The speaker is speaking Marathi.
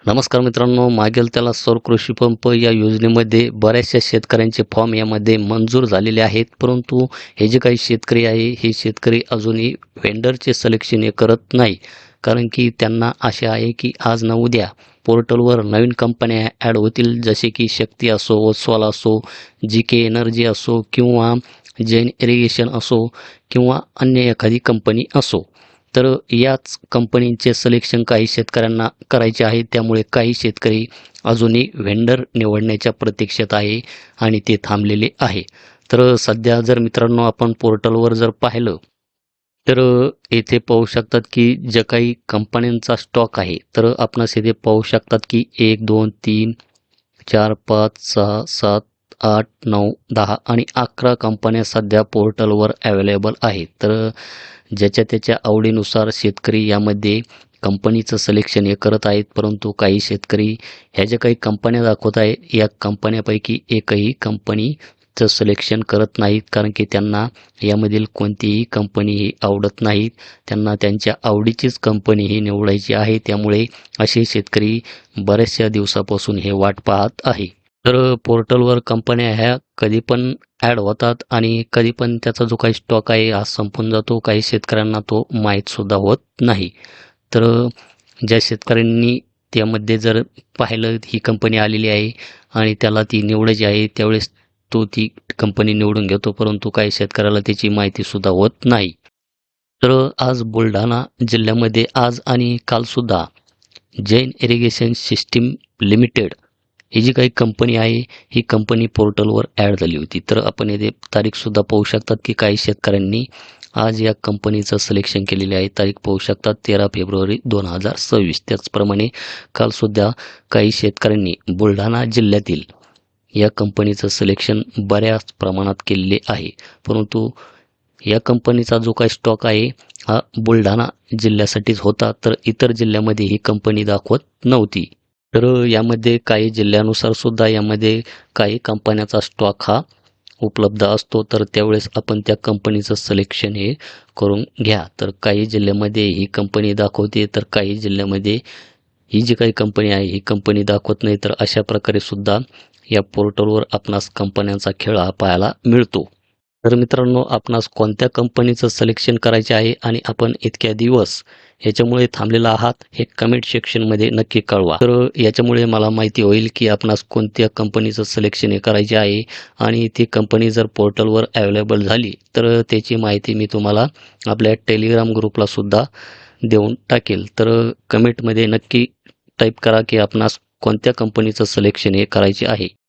नमस्कार मित्रांनो, मागेल त्याला सौर कृषी पंप या योजनेमध्ये बऱ्याचशा शेतकऱ्यांचे फॉर्म यामध्ये मंजूर झालेले आहेत. परंतु हे जे काही शेतकरी आहे, हे शेतकरी अजूनही व्हेंडरचे सिलेक्शन हे करत नाही. कारण की त्यांना आशा आहे की आज ना उद्या पोर्टलवर नवीन कंपन्या ॲड होतील, जसे की शक्ती असो, ओस्वाल असो, जी एनर्जी असो किंवा जैन इरिगेशन असो किंवा अन्य एखादी कंपनी असो. तर याच कंपनीचे सिलेक्शन काही शेतकऱ्यांना करायचे आहे. त्यामुळे काही शेतकरी अजूनही व्हेंडर निवडण्याच्या प्रतीक्षेत आहे आणि ते थांबलेले आहे. तर सध्या जर मित्रांनो आपण पोर्टलवर जर पाहिलं, तर येथे पाहू शकतात की ज्या काही कंपन्यांचा स्टॉक आहे, तर आपणास येथे पाहू शकतात की 1, 2, 3, 4, 5, 6, 7, 8, 9, 10 आणि 11 कंपन्या सध्या पोर्टलवर अवेलेबल आहेत. तर ज्याच्या त्याच्या आवडीनुसार शेतकरी यामध्ये कंपनीचं सिलेक्शन हे करत आहेत. परंतु काही शेतकरी ह्या ज्या काही कंपन्या दाखवत आहेत, या कंपन्यापैकी एकही कंपनीचं सिलेक्शन करत नाहीत. कारण की त्यांना यामधील कोणतीही कंपनी ही आवडत नाहीत. त्यांना त्यांच्या आवडीचीच कंपनी ही निवडायची आहे. त्यामुळे असे शेतकरी बऱ्याचशा दिवसापासून हे वाट पाहत आहे. तर पोर्टलवर कंपन्या ह्या कधी पण ॲड होतात आणि कधी पण त्याचा जो काही स्टॉक आहे हा संपून जातो. काही शेतकऱ्यांना तो माहीतसुद्धा होत नाही. तर ज्या शेतकऱ्यांनी त्यामध्ये जर पाहिलं ही कंपनी आलेली आहे आणि त्याला ती निवडायची आहे, त्यावेळेस तो ती कंपनी निवडून घेतो. परंतु काही शेतकऱ्याला त्याची माहितीसुद्धा होत नाही. तर आज बुलढाणा जिल्ह्यामध्ये आज आणि कालसुद्धा जैन इरिगेशन सिस्टीम लिमिटेड ही जी काही कंपनी आहे, ही कंपनी पोर्टलवर ॲड झाली होती. तर आपण येथे तारीखसुद्धा पाहू शकतात की काही शेतकऱ्यांनी आज या कंपनीचं सिलेक्शन केलेले आहे. तारीख पाहू शकतात 13 फेब्रुवारी 2026. त्याचप्रमाणे कालसुद्धा काही शेतकऱ्यांनी बुलढाणा जिल्ह्यातील या कंपनीचं सिलेक्शन बऱ्याच प्रमाणात केलेले आहे. परंतु या कंपनीचा जो काही स्टॉक आहे हा बुलढाणा जिल्ह्यासाठीच होता. तर इतर जिल्ह्यामध्ये ही कंपनी दाखवत नव्हती. तर यामध्ये काही जिल्ह्यानुसार सुद्धा यामध्ये काही कंपन्याचा स्टॉक हा उपलब्ध असतो. तर त्यावेळेस आपण त्या कंपनीचं सिलेक्शन हे करून घ्या. तर काही जिल्ह्यामध्ये ही कंपनी दाखवते, तर काही जिल्ह्यामध्ये ही जी काही कंपनी आहे ही कंपनी दाखवत नाही. तर अशा प्रकारे सुद्धा या पोर्टलवर आपणास कंपन्यांचा खेळ हा पाहायला मिळतो. तर मित्रांनो, आपणास कोणत्या कंपनीचं सिलेक्शन करायचे आहे आणि आपण इतक्या दिवस ह्याच्यामुळे थांबलेला आहात, हे कमेंट सेक्शनमध्ये नक्की कळवा. तर याच्यामुळे मला माहिती होईल की आपणास कोणत्या कंपनीचं सिलेक्शन हे करायचे आहे आणि ती कंपनी जर पोर्टलवर अवेलेबल झाली, तर त्याची माहिती मी तुम्हाला आपल्या टेलिग्राम ग्रुपला सुद्धा देऊन टाकेल. तर कमेंटमध्ये नक्की टाईप करा की आपणास कोणत्या कंपनीचं सिलेक्शन हे करायचे आहे.